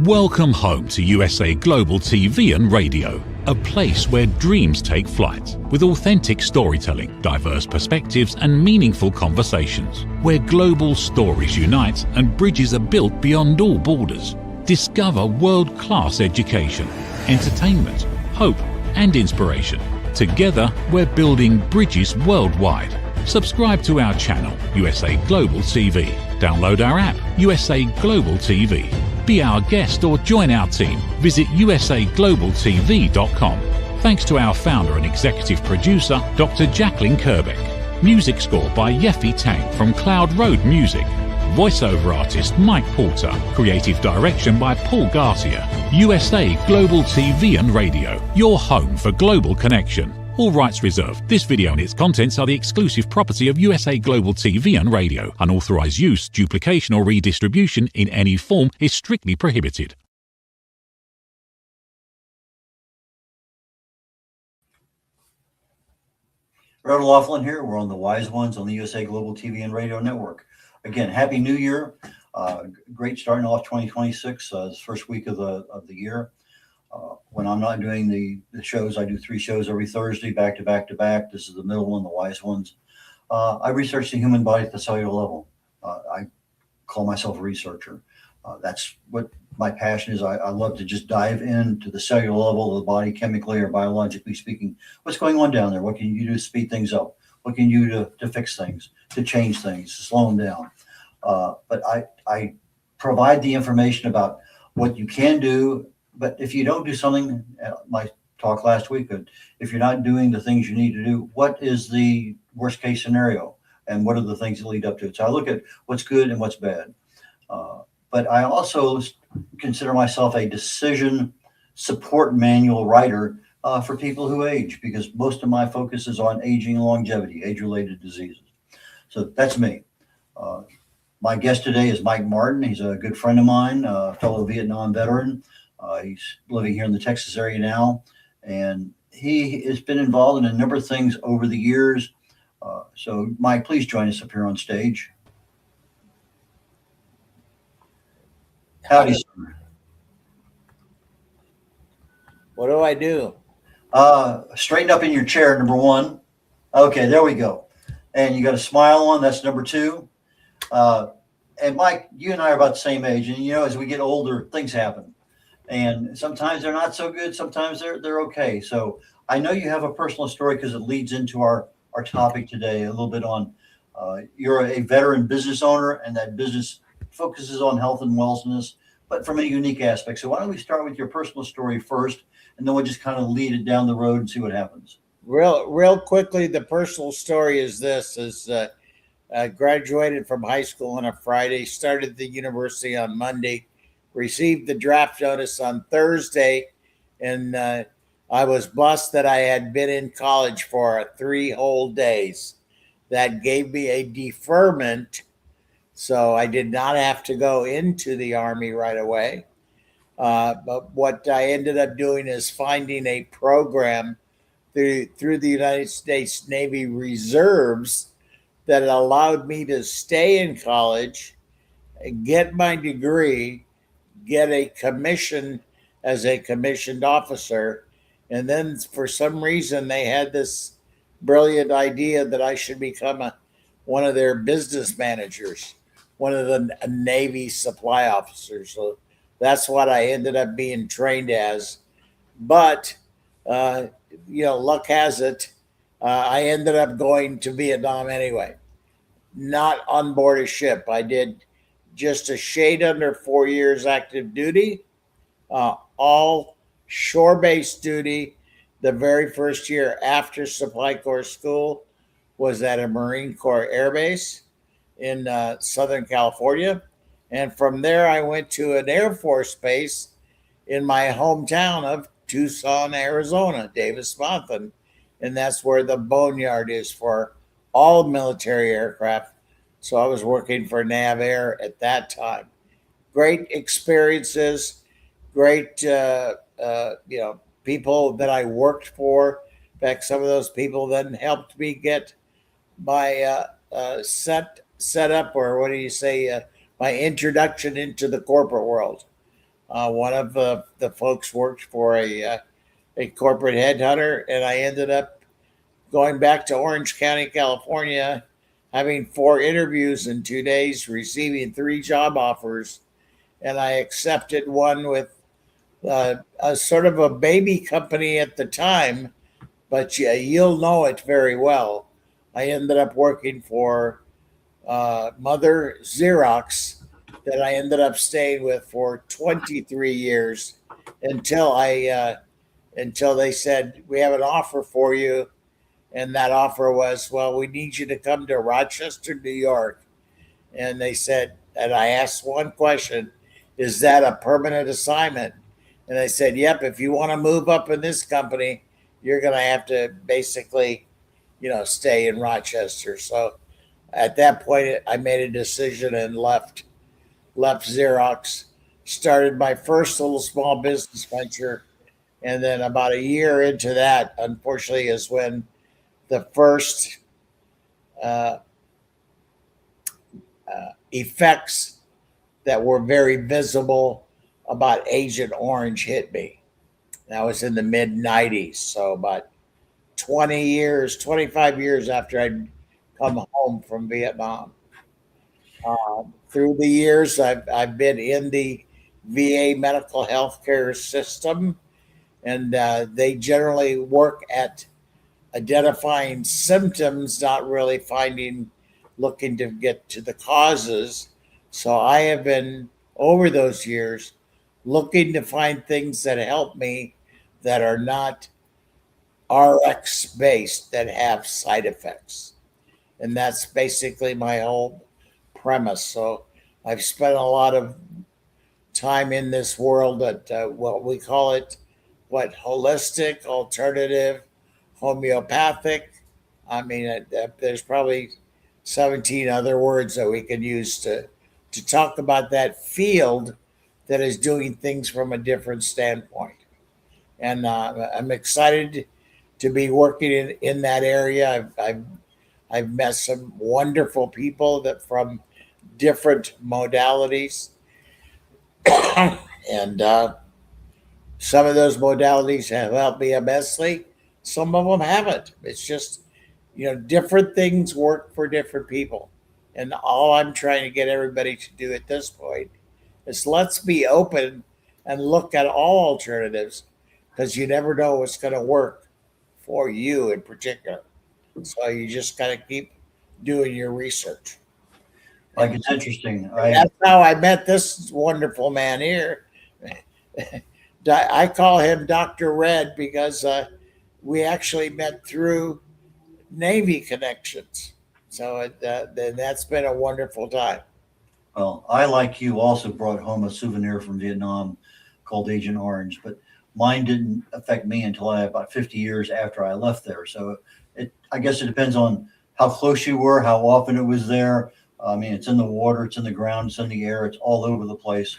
Welcome home to USA Global TV and Radio, a place where dreams take flight, with authentic storytelling, diverse perspectives and meaningful conversations, where global stories unite and bridges are built beyond all borders. Discover world-class education, entertainment, hope and inspiration. Together, we're building bridges worldwide. Subscribe to our channel, USA Global TV. Download our app, USA Global TV. Be our guest or join our team. Visit usaglobaltv.com. Thanks to our founder and executive producer, Dr. Jacqueline Kerbeck. Music score by Yeffy Tang from Cloud Road Music. Voiceover artist Mike Porter. Creative direction by Paul Garcia. USA Global TV and Radio. Your home for global connection. All rights reserved. This video and its contents are the exclusive property of USA Global TV and Radio. Unauthorized use, duplication or redistribution in any form is strictly prohibited. Rod Laughlin here. We're on the Wise Ones on the USA Global TV and Radio Network. Again, Happy New Year. Great starting off 2026, this first week of the year. When I'm not doing the shows, I do 3 shows every Thursday, back to back to back. This is the middle one, the Wise Ones. I research the human body at the cellular level. I call myself a researcher. That's what my passion is. I love to just dive into the cellular level of the body, chemically or biologically speaking. What's going on down there? What can you do to speed things up? What can you do to fix things, to change things, to slow them down? But I provide the information about what you can do. But if you don't do something, my talk last week, if you're not doing the things you need to do, what is the worst case scenario? And what are the things that lead up to it? So I look at what's good and what's bad. But I also consider myself a decision support manual writer for people who age, because most of my focus is on aging and longevity, age-related diseases. So that's me. My guest today is Mike Martin. He's a good friend of mine, a fellow Vietnam veteran. He's living here in the Texas area now, and he has been involved in a number of things over the years. So, Mike, please join us up here on stage. Howdy, sir. What do I do? Straighten up in your chair, number 1. Okay, there we go. And you got a smile on, that's number 2. And Mike, you and I are about the same age, and as we get older, things happen. And sometimes they're not so good. Sometimes they're okay. So I know you have a personal story because it leads into our topic today a little bit on you're a veteran business owner, and that business focuses on health and wellness, but from a unique aspect. So why don't we start with your personal story first, and then we'll just kind of lead it down the road and see what happens. Real quickly, the personal story is this: I graduated from high school on a Friday, started the university on Monday, received the draft notice on Thursday, and I was blessed that I had been in college for 3 whole days. That gave me a deferment, so I did not have to go into the Army right away. But what I ended up doing is finding a program through the United States Navy Reserves that allowed me to stay in college, get my degree, get a commission as a commissioned officer. And then for some reason, they had this brilliant idea that I should become one of their business managers, one of the Navy supply officers. So that's what I ended up being trained as. But, luck has it, I ended up going to Vietnam anyway, not on board a ship. I did just a shade under 4 years active duty, all shore-based duty. The very first year after Supply Corps school was at a Marine Corps Air Base in Southern California. And from there, I went to an Air Force base in my hometown of Tucson, Arizona, Davis-Monthan. And that's where the boneyard is for all military aircraft. So I was working for Nav Air at that time. Great experiences, great, people that I worked for. In fact, some of those people then helped me get my set up, or what do you say, my introduction into the corporate world. One of the folks worked for a corporate headhunter, and I ended up going back to Orange County, California, having 4 interviews in 2 days, receiving 3 job offers, and I accepted one with a sort of a baby company at the time, but you'll know it very well. I ended up working for Mother Xerox that I ended up staying with for 23 years until they said, we have an offer for you. And that offer was, well, we need you to come to Rochester, New York. And they said, and I asked one question, is that a permanent assignment? And they said, yep, if you want to move up in this company, you're going to have to basically, stay in Rochester. So at that point, I made a decision and left Xerox, started my first little small business venture. And then about a year into that, unfortunately, is when the first uh, effects that were very visible about Agent Orange hit me. That was in the mid 90s. So about 20 years, 25 years after I'd come home from Vietnam. Through the years, I've been in the VA medical health care system, and they generally work at identifying symptoms, not really looking to get to the causes. So I have been, over those years, looking to find things that help me that are not RX based, that have side effects. And that's basically my whole premise. So I've spent a lot of time in this world at what we call it, holistic, alternative, homeopathic. I mean, there's probably 17 other words that we can use to talk about that field that is doing things from a different standpoint. And I'm excited to be working in that area. I've met some wonderful people that from different modalities, and some of those modalities have helped me immensely. Some of them haven't. It's just, different things work for different people. And all I'm trying to get everybody to do at this point is let's be open and look at all alternatives, because you never know what's going to work for you in particular. So you just got to keep doing your research. Like, it's interesting. That's how I met this wonderful man here. I call him Dr. Red because we actually met through Navy connections. So that's been a wonderful time. Well, I, like you, also brought home a souvenir from Vietnam called Agent Orange, but mine didn't affect me until about 50 years after I left there. So I guess it depends on how close you were, how often it was there. I mean, it's in the water, it's in the ground, it's in the air, it's all over the place.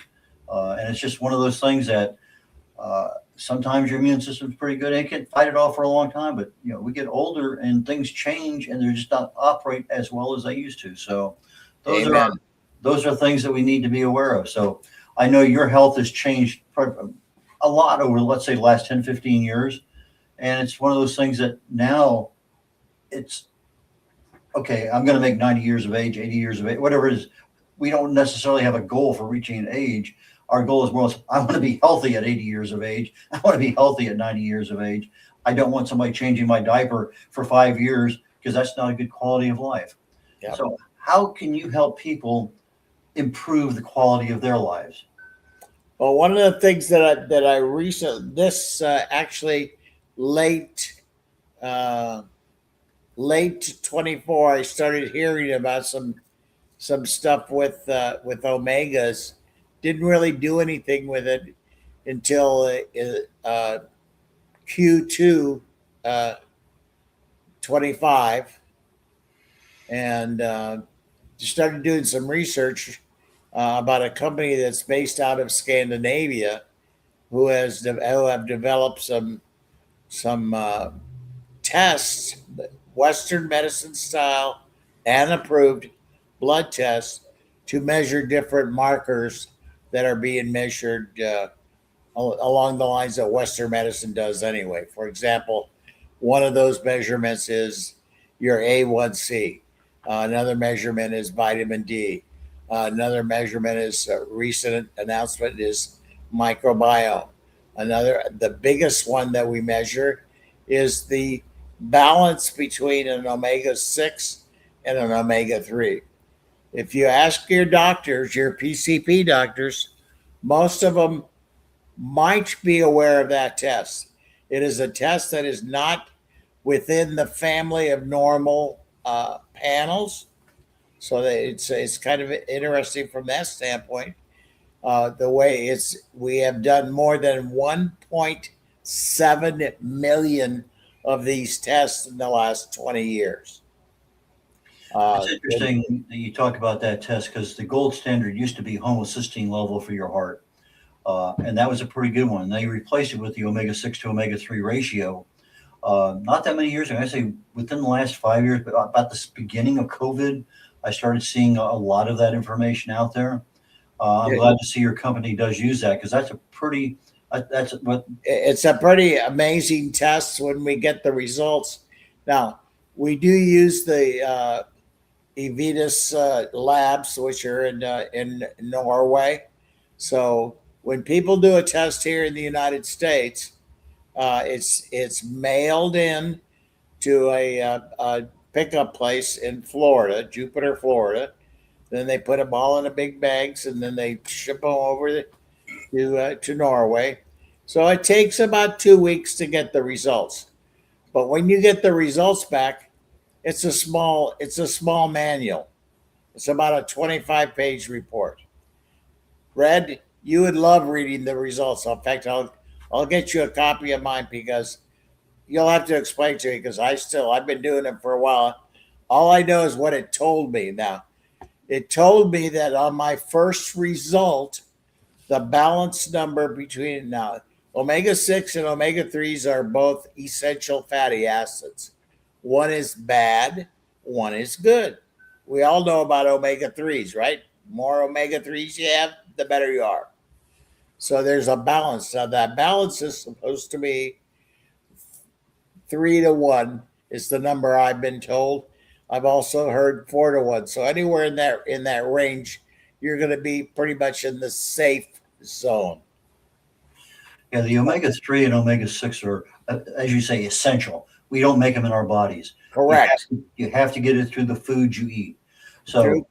And it's just one of those things that sometimes your immune system's pretty good. It can fight it off for a long time, but we get older and things change and they're just not operate as well as they used to. So those are things that we need to be aware of. So I know your health has changed a lot over, let's say, the last 10, 15 years. And it's one of those things that now it's, okay, I'm going to make 90 years of age, 80 years of age, whatever it is. We don't necessarily have a goal for reaching an age. Our goal is more, I want to be healthy at 80 years of age. I want to be healthy at 90 years of age. I don't want somebody changing my diaper for 5 years, because that's not a good quality of life. Yep. So how can you help people improve the quality of their lives? Well, one of the things that I recently, this actually late 24, I started hearing about some stuff with omegas. Didn't really do anything with it until Q2 25, and started doing some research about a company that's based out of Scandinavia who have developed some tests, Western medicine style and approved blood tests to measure different markers that are being measured along the lines that Western medicine does anyway. For example, one of those measurements is your A1C. Another measurement is vitamin D. Another measurement is a recent announcement is microbiome. The biggest one that we measure is the balance between an omega 6 and an omega 3. If you ask your doctors, your PCP doctors, most of them might be aware of that test. It is a test that is not within the family of normal panels. So that it's kind of interesting from that standpoint. The way we have done more than 1.7 million of these tests in the last 20 years. It's interesting that you talk about that test because the gold standard used to be homocysteine level for your heart. And that was a pretty good one. They replaced it with the omega 6 to omega 3 ratio. Not that many years ago, I say within the last 5 years, but about the beginning of COVID, I started seeing a lot of that information out there. I'm glad to see your company does use that because that's it's a pretty amazing test when we get the results. Now, we do use the Evitas labs, which are in Norway. So when people do a test here in the United States, it's mailed in to a pickup place in Florida, Jupiter, Florida. Then they put them all in a big bags, and then they ship them over to Norway. So it takes about 2 weeks to get the results. But when you get the results back, it's a small manual. It's about a 25-page report. Red, you would love reading the results. In fact, I'll get you a copy of mine because you'll have to explain to me because I've been doing it for a while. All I know is what it told me. Now, it told me that on my first result, the balance number between now omega 6 and omega 3s are both essential fatty acids. One is bad, one is good. We all know about omega 3s, right? More omega 3s you have, the better you are. So there's a balance. Now that balance is supposed to be 3-1 is the number I've been told. I've also heard 4-1. So anywhere in that range, you're going to be pretty much in the safe zone. Yeah, the omega 3 and omega 6 are, as you say, essential. We don't make them in our bodies. Correct. You have to get it through the food you eat. So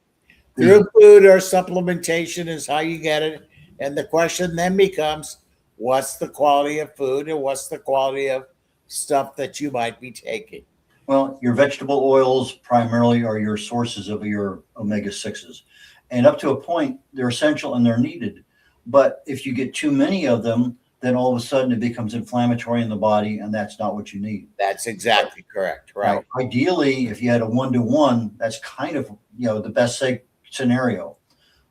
through food or supplementation is how you get it. And the question then becomes, what's the quality of food and what's the quality of stuff that you might be taking? Well, your vegetable oils primarily are your sources of your omega 6s. And up to a point, they're essential and they're needed. But if you get too many of them, then all of a sudden it becomes inflammatory in the body, and that's not what you need. That's exactly correct. Right. Now, ideally, if you had a 1-to-1, that's kind of the best scenario.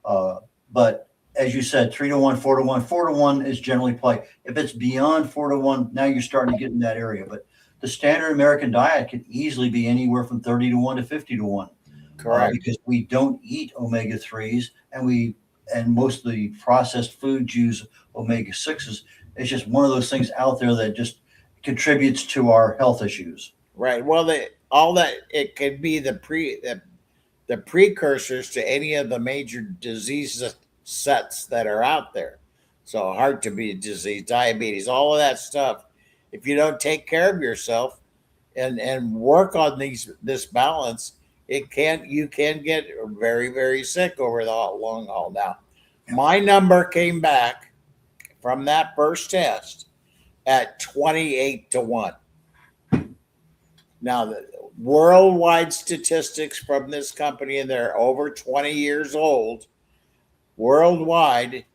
But as you said, 3-to-1, 4-to-1, 4-to-1 is generally play. If it's beyond 4-to-1, now you're starting to get in that area. But the standard American diet could easily be anywhere from 30-to-1 to 50-to-1. Correct. Because we don't eat omega 3s, and most of the processed foods use omega 6s. It's just one of those things out there that just contributes to our health issues. Right. Well, all that it could be the precursors to any of the major disease sets that are out there. So heart disease, diabetes, all of that stuff. If you don't take care of yourself and work on this balance, you can get very, very sick over the long haul. Now, my number came back from that first test at 28-to-1. Now, the worldwide statistics from this company, and they're over 20 years old worldwide.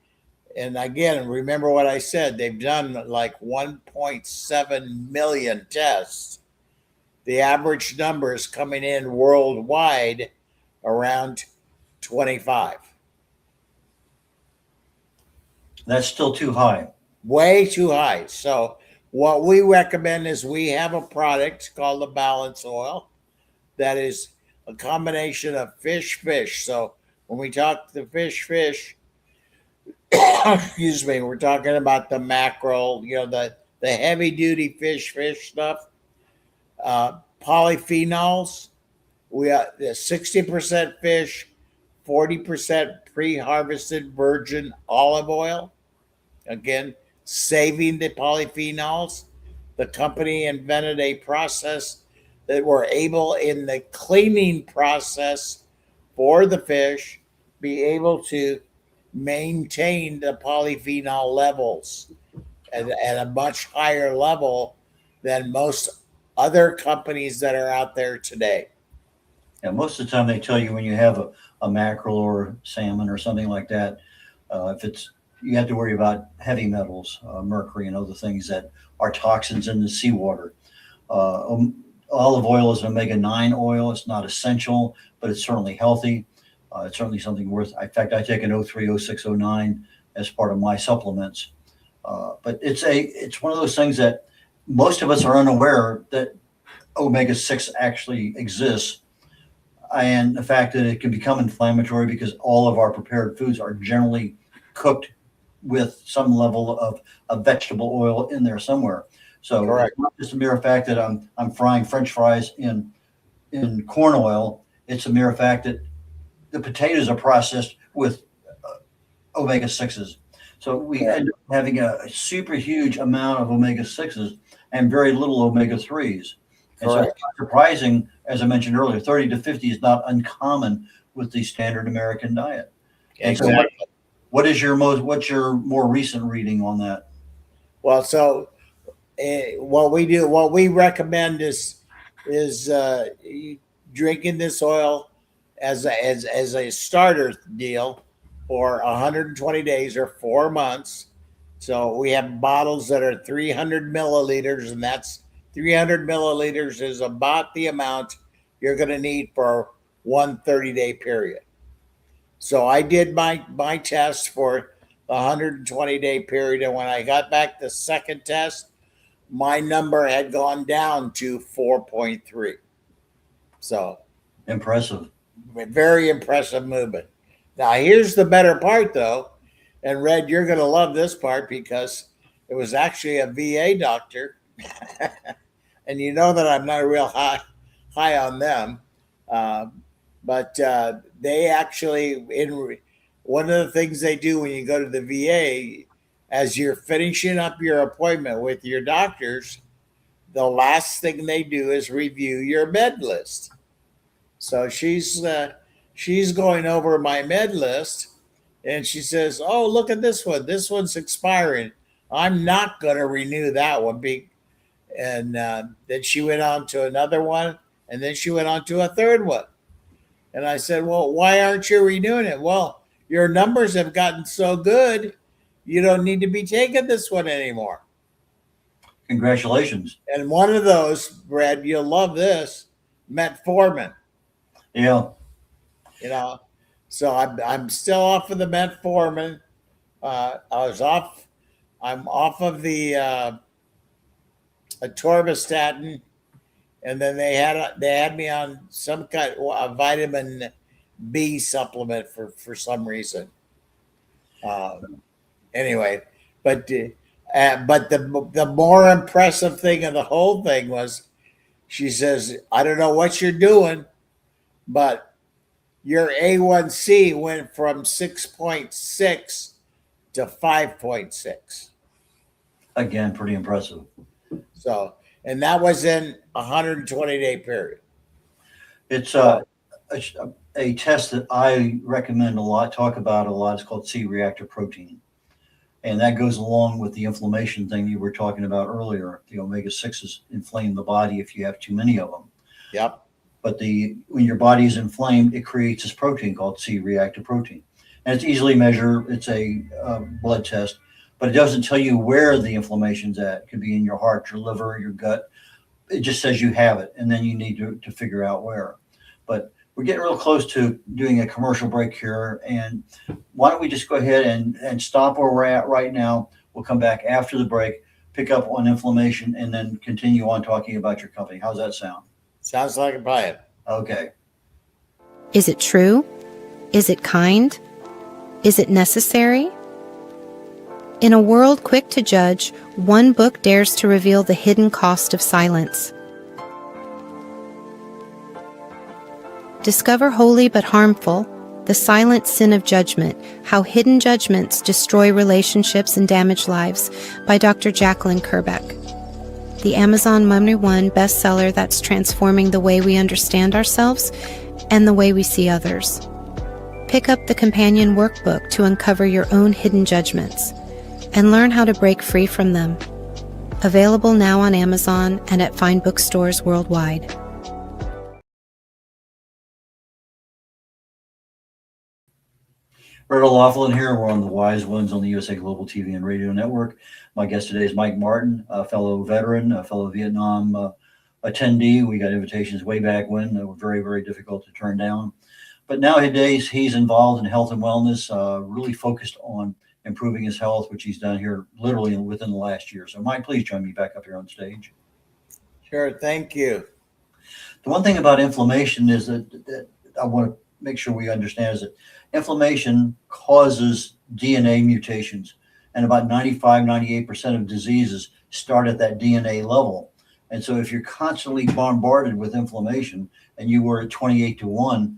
And again, remember what I said, they've done like 1.7 million tests. The average number is coming in worldwide around 25. That's still too high. Way too high. So what we recommend is we have a product called the Balance Oil that is a combination of fish. So when we talk the fish, excuse me, we're talking about the mackerel, the heavy duty fish stuff, polyphenols. We are 60% fish, 40% pre-harvested virgin olive oil. Again, saving the polyphenols. The company invented a process that we're able, in the cleaning process for the fish, be able to maintain the polyphenol levels at a much higher level than most other companies that are out there today. Yeah, most of the time they tell you when you have a mackerel or salmon or something like that, if it's you have to worry about heavy metals, mercury, and other things that are toxins in the seawater. Olive oil is an omega-9 oil. It's not essential, but it's certainly healthy. It's certainly something worth. In fact, I take an O3, O6, O9 as part of my supplements. But it's one of those things that most of us are unaware that omega-6 actually exists, and the fact that it can become inflammatory because all of our prepared foods are generally cooked with some level of vegetable oil in there somewhere. So Correct. It's not just a mere fact that I'm frying French fries in corn oil. It's a mere fact that the potatoes are processed with omega-6s. So we end up having a super huge amount of omega-6s and very little omega-3s. And so it's not surprising, as I mentioned earlier, 30 to 50 is not uncommon with the standard American diet. Exactly. And so what's your more recent reading on that? Well, so what we recommend is drinking this oil as a starter deal for 120 days or 4 months. So we have bottles that are 300 milliliters, and that's 300 milliliters is about the amount you're going to need for 1 30-day period. So I did my test for the 120-day period, and when I got back the second test, my number had gone down to 4.3. So Impressive. very impressive movement. Now here's the better part, though, and Red, you're going to love this part because it was actually a VA doctor, and you know that I'm not real high on them. But they actually, one of the things they do when you go to the VA, as you're finishing up your appointment with your doctors, the last thing they do is review your med list. So she's going over my med list, and she says, "Oh, look at this one. This one's expiring. I'm not going to renew that one." And then she went on to another one, and then she went on to a third one. And I said, "Well, why aren't you renewing it?" "Well, your numbers have gotten so good, you don't need to be taking this one anymore." Congratulations. And one of those, Brad, you'll love this, metformin. Yeah. So I'm still off of the metformin. I'm off of the atorvastatin. And then they had me on some kind of a vitamin B supplement for some reason. Anyway, but the more impressive thing of the whole thing was, she says, "I don't know what you're doing, but your A1C went from 6.6 to 5.6." Again, pretty impressive. So. And that was in 120-day period. It's a test that I recommend a lot, talk about a lot. It's called C-reactive protein. And that goes along with the inflammation thing you were talking about earlier. The omega-6s inflame the body if you have too many of them. Yep. But when your body is inflamed, it creates this protein called C-reactive protein. And it's easily measured. It's a blood test. But it doesn't tell you where the inflammation's at. It could be in your heart, your liver, your gut. It just says you have it, and then you need to figure out where. But we're getting real close to doing a commercial break here. And why don't we just go ahead and stop where we're at right now. We'll come back after the break, pick up on inflammation, and then continue on talking about your company. How's that sound? Sounds like a plan. Okay. Is it true? Is it kind? Is it necessary? In a world quick to judge, one book dares to reveal the hidden cost of silence. Discover Holy but Harmful: The Silent Sin of Judgment, How Hidden Judgments Destroy Relationships and Damage Lives, by Dr. Jacqueline Kerbeck. The Amazon #1 bestseller that's transforming the way we understand ourselves and the way we see others. Pick up the companion workbook to uncover your own hidden judgments and learn how to break free from them. Available now on Amazon and at fine bookstores worldwide. Bert O'Loughlin here. We're on the Wise Ones on the USA Global TV and Radio Network. My guest today is Mike Martin, a fellow veteran, a fellow Vietnam attendee. We got invitations way back when that were very, very difficult to turn down. But nowadays, he's involved in health and wellness, really focused on improving his health, which he's done here literally within the last year. So, Mike, please join me back up here on stage. Sure, thank you. The one thing about inflammation is that I want to make sure we understand is that inflammation causes DNA mutations, and about 95, 98% of diseases start at that DNA level. And so if you're constantly bombarded with inflammation and you were at 28-1,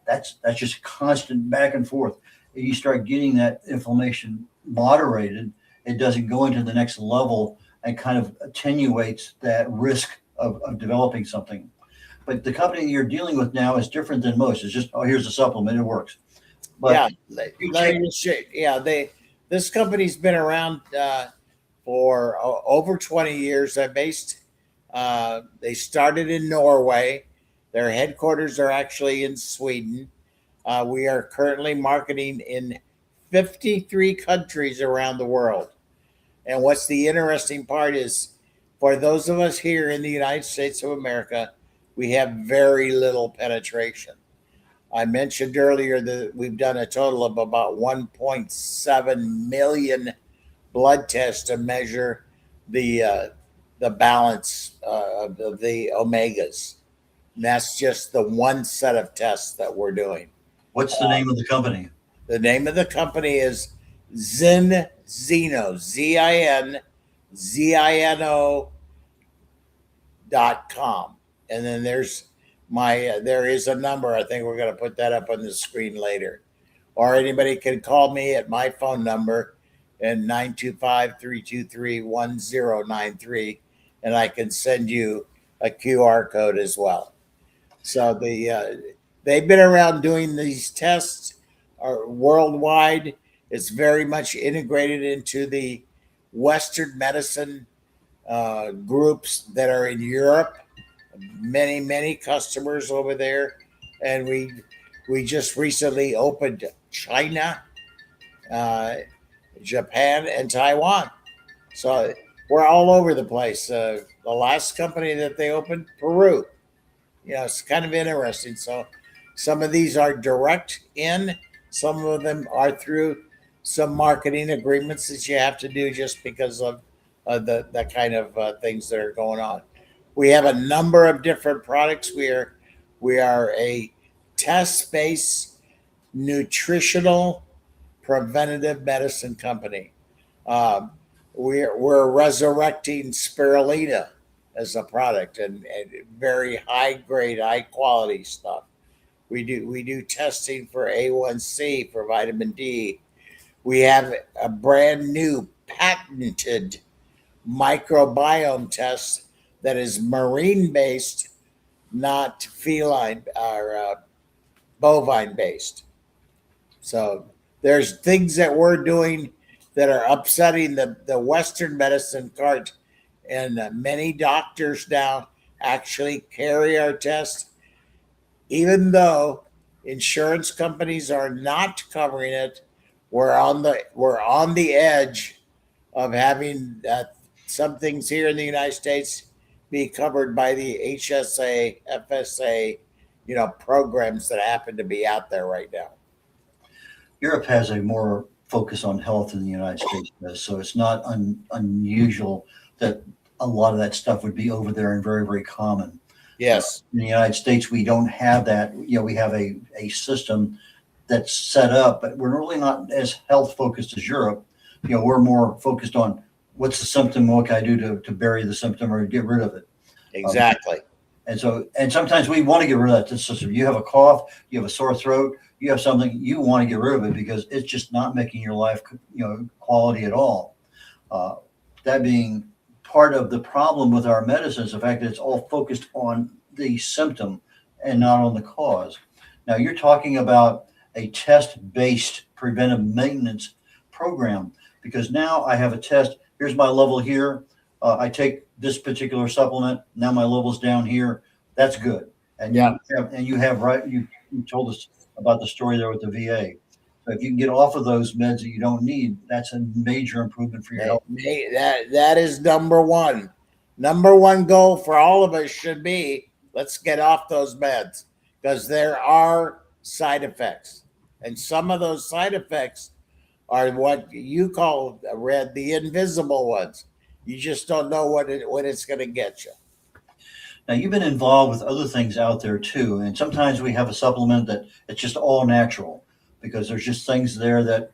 that's just constant back and forth. You start getting that inflammation moderated, it doesn't go into the next level and kind of attenuates that risk of developing something. But the company you're dealing with now is different than most. It's just, oh, here's a supplement, it works. But this company's been around for over 20 years. They started in Norway. Their headquarters are actually in Sweden. We are currently marketing in 53 countries around the world. And what's the interesting part is, for those of us here in the United States of America, we have very little penetration. I mentioned earlier that we've done a total of about 1.7 million blood tests to measure the balance of the omegas. And that's just the one set of tests that we're doing. What's the name of the company? The name of the company is Zino, ZINZINO.com. And then there is a number. I think we're going to put that up on the screen later. Or anybody can call me at my phone number at 925-323-1093, and I can send you a QR code as well. So they've been around doing these tests worldwide. It's very much integrated into the Western medicine groups that are in Europe. Many customers over there, and we just recently opened China, Japan, and Taiwan. So we're all over the place. The last company that they opened, Peru. It's kind of interesting. So some of these are direct in, some of them are through some marketing agreements that you have to do just because of the kind of things that are going on. We have a number of different products. We are a test-based nutritional preventative medicine company. We're resurrecting spirulina as a product and very high grade, high quality stuff. We do testing for A1C, for vitamin D. We have a brand new patented microbiome test that is marine based, not feline or bovine based. So there's things that we're doing that are upsetting the Western medicine cart, and many doctors now actually carry our test, even though insurance companies are not covering it. We're on the edge of having some things here in the United States be covered by the HSA, FSA, programs that happen to be out there right now. Europe has a more focus on health than the United States does, so it's not unusual that a lot of that stuff would be over there and very, very common. Yes. In the United States, we don't have that. We have a system that's set up, but we're really not as health focused as Europe. we're more focused on what's the symptom, what can I do to bury the symptom or get rid of it. Exactly. And sometimes we want to get rid of that system. You have a cough, you have a sore throat, you have something, you want to get rid of it because it's just not making your life, quality at all. That being part of the problem with our medicine is the fact that it's all focused on the symptom and not on the cause. Now you're talking about a test-based preventive maintenance program, because now I have a test. Here's my level here. I take this particular supplement. Now my level's down here. That's good. And you told us about the story there with the VA. So if you can get off of those meds that you don't need, that's a major improvement for your health. That is number one. Number one goal for all of us should be, let's get off those meds, because there are side effects. And some of those side effects are what you call, Red, the invisible ones. You just don't know what it's going to get you. Now you've been involved with other things out there too, and sometimes we have a supplement that it's just all natural because there's just things there that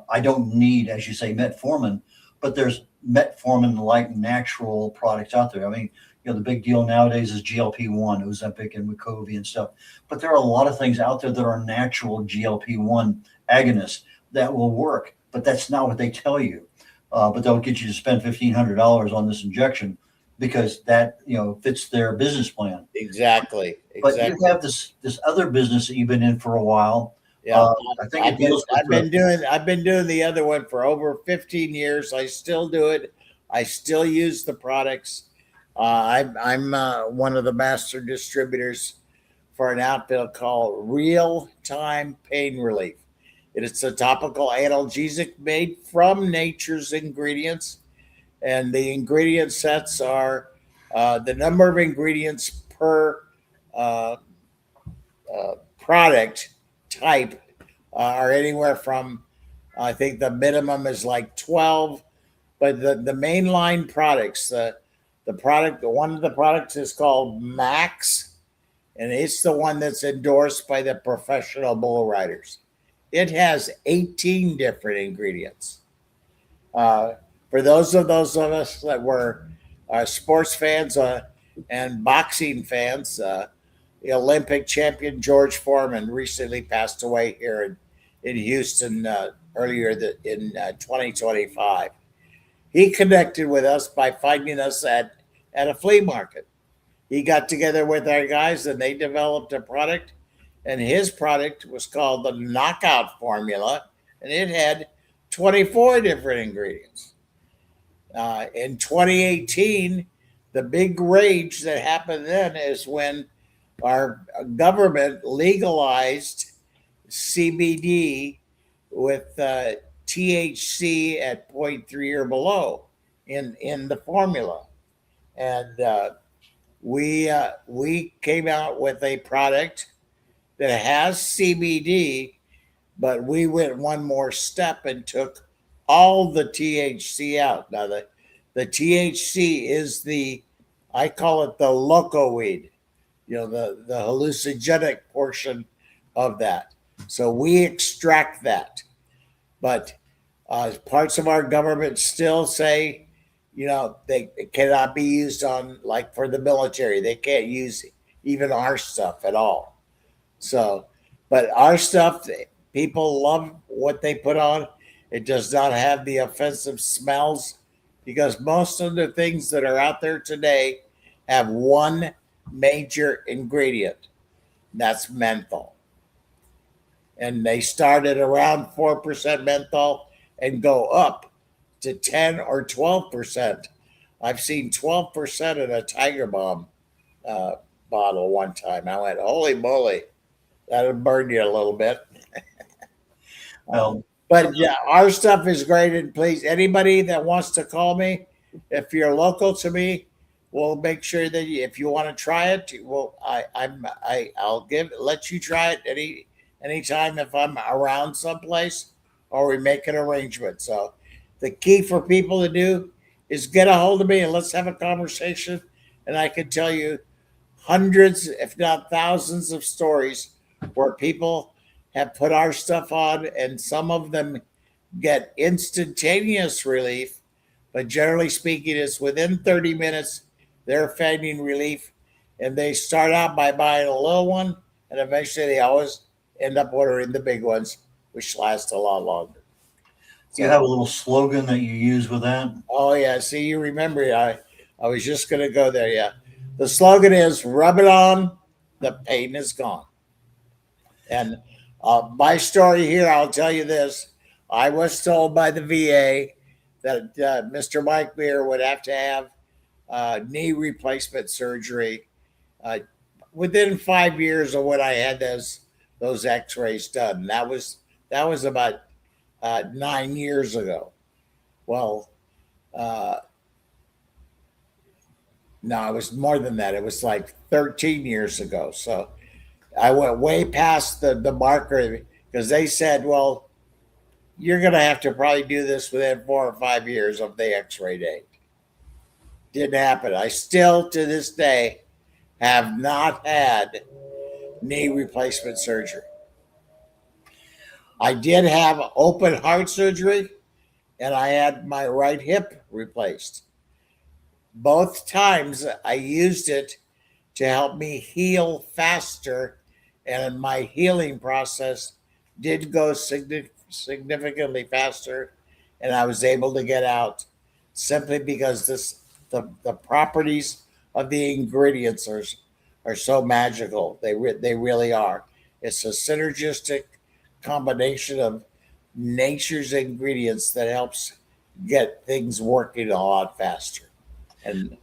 I don't need, as you say, metformin, but there's metformin-like natural products out there. I mean, the big deal nowadays is GLP-1, Ozempic and Wegovy and stuff, but there are a lot of things out there that are natural GLP-1 agonists that will work, but that's not what they tell you. But they'll get you to spend $1,500 on this injection because that fits their business plan. Exactly. But you have this other business that you've been in for a while. Yeah, I think I've been doing the other one for over 15 years. I still do it. I still use the products. I'm one of the master distributors for an outfit called Real Time Pain Relief. It's a topical analgesic made from nature's ingredients. And the ingredient sets are the number of ingredients per product type are anywhere from, I think the minimum is like 12, but the mainline products, one of the products is called Max, and it's the one that's endorsed by the professional bull riders. It has 18 different ingredients. For those of us that were sports fans and boxing fans, the Olympic champion George Foreman recently passed away here in Houston earlier in 2025. He connected with us by finding us at a flea market. He got together with our guys and they developed a product, and his product was called the Knockout Formula, and it had 24 different ingredients. In 2018, the big rage that happened then is when our government legalized CBD with THC at 0.3 or below in the formula. And we came out with a product that has CBD, but we went one more step and took all the THC out. Now, the THC is I call it the loco weed, the hallucinogenic portion of that. So we extract that. But parts of our government still say, they cannot be used on, like for the military. They can't use even our stuff at all. So, but our stuff, people love what they put on. It does not have the offensive smells, because most of the things that are out there today have one major ingredient. That's menthol. And they start at around 4% menthol and go up to 10 or 12%. I've seen 12% in a Tiger Bomb bottle one time. I went, holy moly, that'll burn you a little bit. But yeah, our stuff is great. And please, anybody that wants to call me, if you're local to me, we'll make sure that if you want to try it, I'll let you try it anytime if I'm around someplace, or we make an arrangement. So the key for people to do is get a hold of me and let's have a conversation. And I can tell you hundreds, if not thousands, of stories where people have put our stuff on, and some of them get instantaneous relief, but generally speaking, it's within 30 minutes they're finding relief, and they start out by buying a little one, and eventually they always end up ordering the big ones, which last a lot longer. You have a little slogan that you use with that? Oh yeah, see, you remember it. I was just going to go there. Yeah, the slogan is "Rub it on, the pain is gone." And my story here, I'll tell you this: I was told by the VA that Mr. Mike Beer would have to have knee replacement surgery uh, within 5 years of when I had those X-rays done. That was about 9 years ago. Well, uh, no, it was more than that. It was like 13 years ago. So I went way past the marker because they said, well, you're going to have to probably do this within 4 or 5 years of the X-ray date. Didn't happen. I still, to this day, have not had knee replacement surgery. I did have open heart surgery, and I had my right hip replaced. Both times I used it to help me heal faster, and my healing process did go significantly faster, and I was able to get out simply because the properties of the ingredients are so magical. They really are. It's a synergistic combination of nature's ingredients that helps get things working a lot faster. And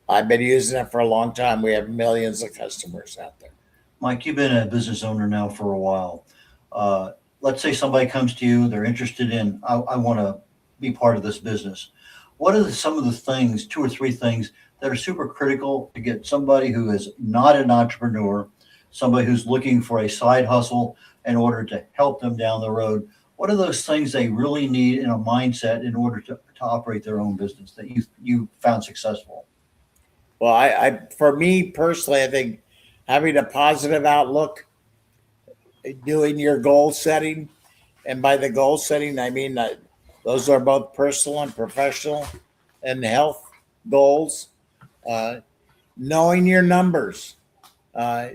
I've been using it for a long time. We have millions of customers out there. Mike, you've been a business owner now for a while. Let's say somebody comes to you, they're interested in, I want to be part of this business. What are some of the things, 2 or 3 things that are super critical to get somebody who is not an entrepreneur, somebody who's looking for a side hustle in order to help them down the road? What are those things they really need in a mindset in order to operate their own business that you found successful? Well, I for me personally, I think having a positive outlook, doing your goal setting, and by the goal setting, I mean those are both personal and professional and health goals. Uh, Knowing your numbers. Uh,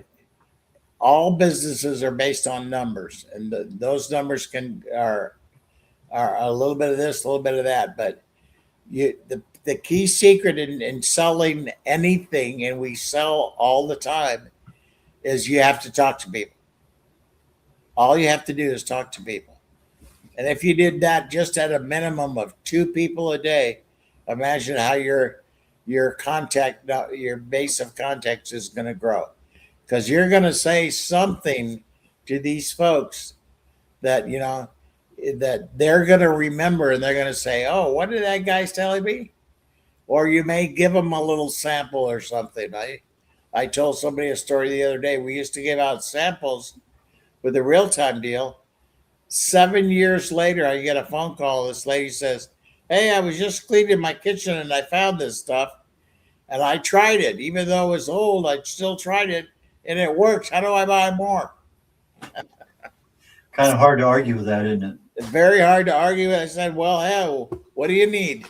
all businesses are based on numbers, and those numbers are a little bit of this, a little bit of that. But the key secret in selling anything, and we sell all the time, is you have to talk to people. All you have to do is talk to people. And if you did that just at a minimum of 2 people a day, imagine how your base of contacts is going to grow, because you're going to say something to these folks that that they're going to remember, and they're going to say, "Oh, what did that guy telling me?" Or you may give them a little sample or something. I told somebody a story the other day. We used to give out samples with a real-time deal. 7 years later, I get a phone call. This lady says, "Hey, I was just cleaning my kitchen and I found this stuff, and I tried it. Even though it was old, I still tried it, and it works. How do I buy more?" Kind of hard to argue with that, isn't it? It's very hard to argue. I said, "Well, hell, what do you need?"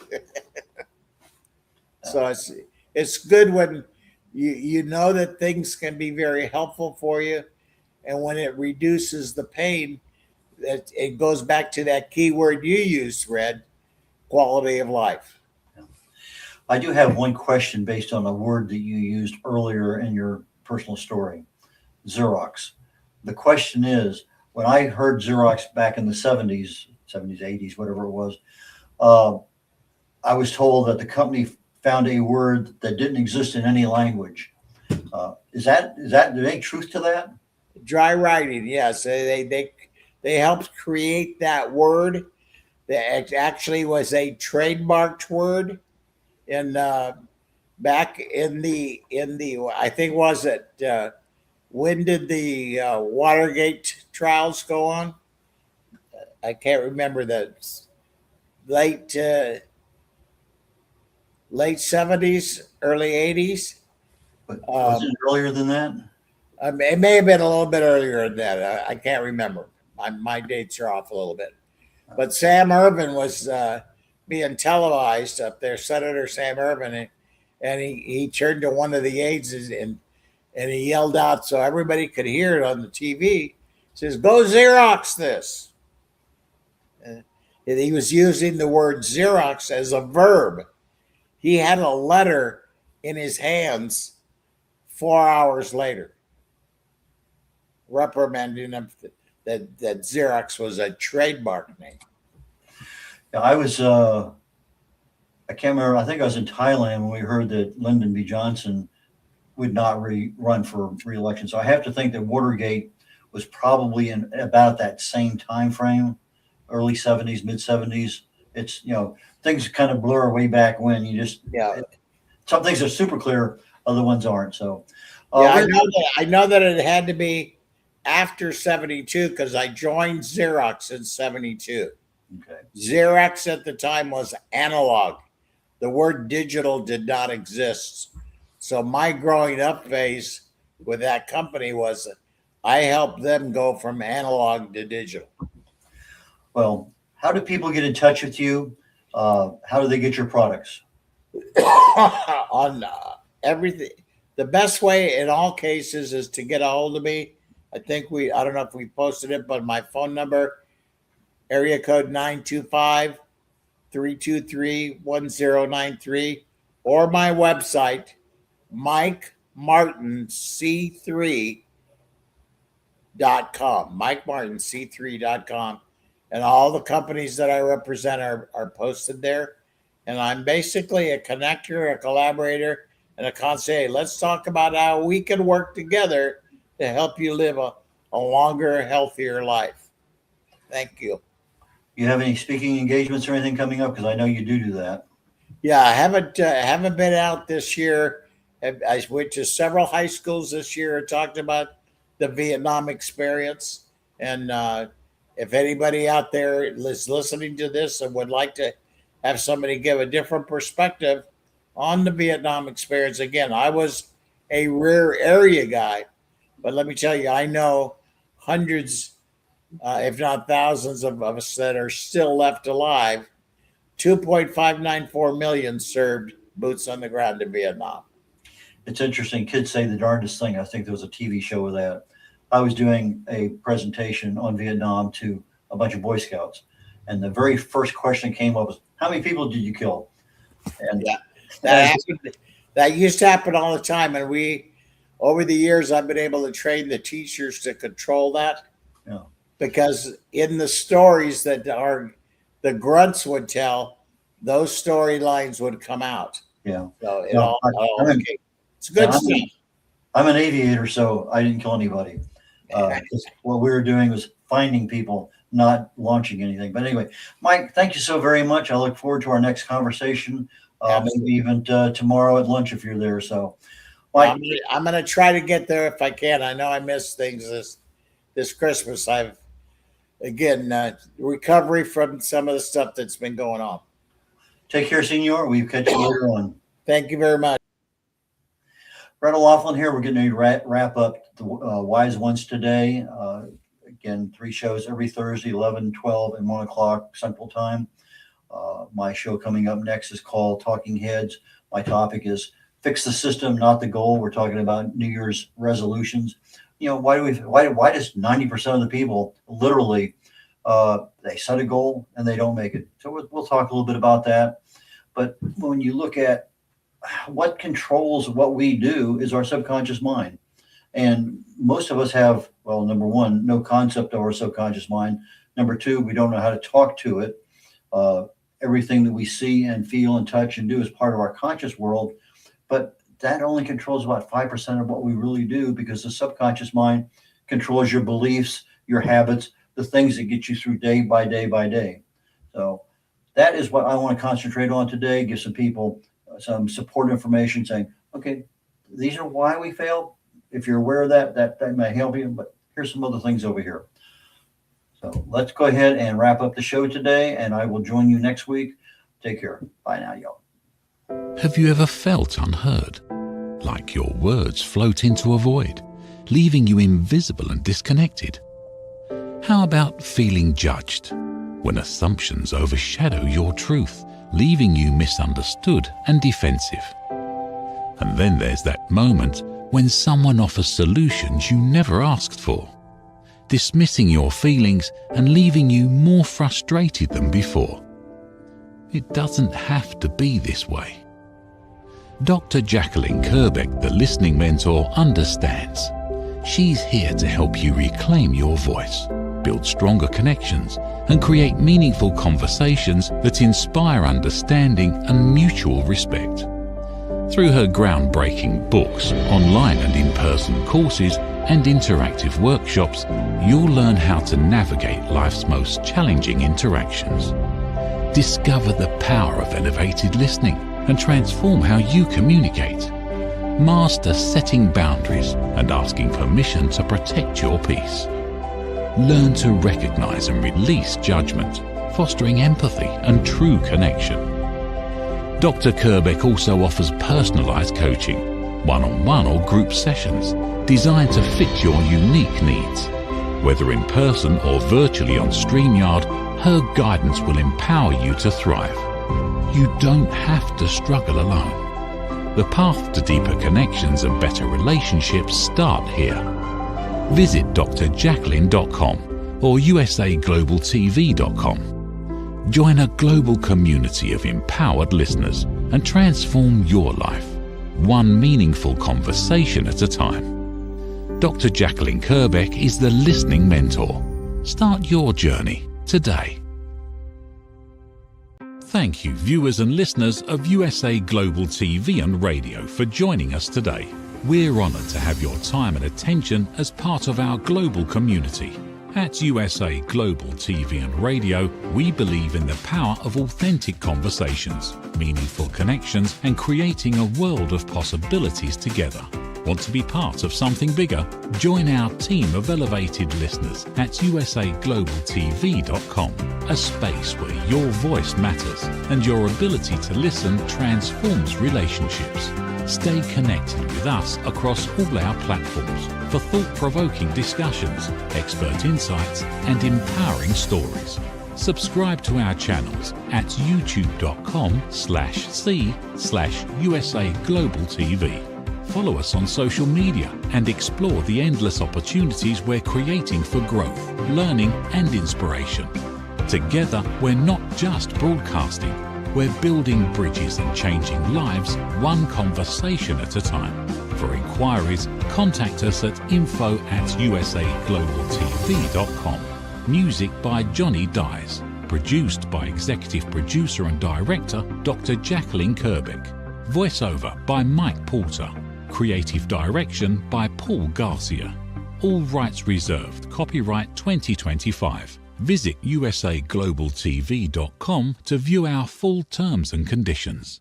So it's good when you know that things can be very helpful for you, and when it reduces the pain, that it goes back to that key word you used, Red, quality of life. I do have one question based on a word that you used earlier in your personal story, Xerox. The question is, when I heard Xerox back in the 70s, 80s, whatever it was, I was told that the company found a word that didn't exist in any language. Is there any truth to that? Dry writing, yes. They helped create that word. That actually was a trademarked word in back in the I think, was it when did the Watergate trials go on? I can't remember. That late late 70s, early 80s. But was it earlier than that? It may have been a little bit earlier than that. I can't remember. My dates are off a little bit. But Sam Ervin was being televised up there, Senator Sam Ervin, and he turned to one of the aides and he yelled out so everybody could hear it on the TV. He says, "Go Xerox this." And he was using the word Xerox as a verb. He had a letter in his hands 4 hours later reprimanding him that Xerox was a trademark name. Yeah, I can't remember. I think I was in Thailand when we heard that Lyndon B. Johnson would not run for re-election. So I have to think that Watergate was probably in about that same time frame, early 70s, mid 70s. It's, things kind of blur way back when. Some things are super clear, other ones aren't. So I know that it had to be after 72 because I joined Xerox in 72. Okay. Xerox at the time was analog. The word digital did not exist. So my growing up phase with that company was I helped them go from analog to digital. Well, how do people get in touch with you? How do they get your products? On everything. The best way in all cases is to get a hold of me. I don't know if we posted it, but my phone number, area code 925-323-1093, or my website, MikeMartinC3.com, MikeMartinC3.com. And all the companies that I represent are posted there. And I'm basically a connector, a collaborator, and a conseiller. Let's talk about how we can work together to help you live a longer, healthier life. Thank you. You have any speaking engagements or anything coming up? Because I know you do that. Yeah, I haven't been out this year. I went to several high schools this year and talked about the Vietnam experience. And if anybody out there is listening to this and would like to have somebody give a different perspective on the Vietnam experience, again, I was a rear area guy, but let me tell you, I know hundreds, if not thousands of us that are still left alive. 2.594 million served boots on the ground in Vietnam. It's interesting. Kids say the darndest thing. I think there was a TV show with that. I was doing a presentation on Vietnam to a bunch of Boy Scouts, and the very first question that came up was, "How many people did you kill?" And that used to happen all the time. And over the years, I've been able to train the teachers to control that. Yeah. Because in the stories that the grunts would tell, those storylines would come out. Yeah. So it's good stuff. I'm an aviator, so I didn't kill anybody. What we were doing was finding people, not launching anything. But anyway, Mike, thank you so very much. I look forward to our next conversation. Maybe even tomorrow at lunch if you're there. So, Mike, I'm going to try to get there if I can. I know I missed things this Christmas. I've recovery from some of the stuff that's been going on. Take care, Senor. We'll catch you later on. Thank you very much. Brett O'Loughlin here. We're getting ready to wrap up the Wise Ones today. Again, 3 shows every Thursday, 11, 12, and 1 o'clock Central Time. My show coming up next is called Talking Heads. My topic is fix the system, not the goal. We're talking about New Year's resolutions. Why does 90% of the people literally they set a goal and they don't make it? So we'll talk a little bit about that. But when you look at what controls what we do is our subconscious mind. And most of us have, well, number one, no concept of our subconscious mind. Number two, we don't know how to talk to it. Everything that we see and feel and touch and do is part of our conscious world. But that only controls about 5% of what we really do, because the subconscious mind controls your beliefs, your habits, the things that get you through day by day by day. So that is what I want to concentrate on today, give some people some support information saying, okay, these are why we fail. If you're aware of that may help you, but here's some other things over here. So let's go ahead and wrap up the show today, and I will join you next week. Take care. Bye now, y'all. Have you ever felt unheard? Like your words float into a void, leaving you invisible and disconnected? How about feeling judged? when assumptions overshadow your truth, leaving you misunderstood and defensive. And then there's that moment when someone offers solutions you never asked for, dismissing your feelings and leaving you more frustrated than before. It doesn't have to be this way. Dr. Jacqueline Kerbeck, the listening mentor, understands. She's here to help you reclaim your voice, build stronger connections, and create meaningful conversations that inspire understanding and mutual respect. Through her groundbreaking books, online and in-person courses, and interactive workshops, you'll learn how to navigate life's most challenging interactions. Discover the power of elevated listening and transform how you communicate. Master setting boundaries and asking permission to protect your peace. Learn to recognize and release judgment, fostering empathy and true connection. Dr. Kerbeck also offers personalized coaching, one-on-one or group sessions designed to fit your unique needs. Whether in person or virtually on StreamYard, her guidance will empower you to thrive. You don't have to struggle alone. The path to deeper connections and better relationships start here. Visit drjacqueline.com or usaglobaltv.com. Join a global community of empowered listeners and transform your life, one meaningful conversation at a time. Dr. Jacqueline Kerbeck is the listening mentor. Start your journey today. Thank you, viewers and listeners of USA Global TV and Radio, for joining us today. We're honored to have your time and attention as part of our global community. At USA Global TV and Radio, we believe in the power of authentic conversations, meaningful connections, and creating a world of possibilities together. Want to be part of something bigger? Join our team of elevated listeners at usaglobaltv.com, a space where your voice matters and your ability to listen transforms relationships. Stay connected with us across all our platforms for thought-provoking discussions, expert insights, and empowering stories. Subscribe to our channels at youtube.com/c/usaglobaltv. Follow us on social media and explore the endless opportunities we're creating for growth, learning, and inspiration. Together, we're not just broadcasting, we're building bridges and changing lives one conversation at a time. For inquiries, contact us at info@usaglobaltv.com. Music by Johnny Dies. Produced by Executive Producer and Director Dr. Jacqueline Kerbeck. Voiceover by Mike Porter. Creative Direction by Paul Garcia. All rights reserved. Copyright 2025. Visit usaglobaltv.com to view our full terms and conditions.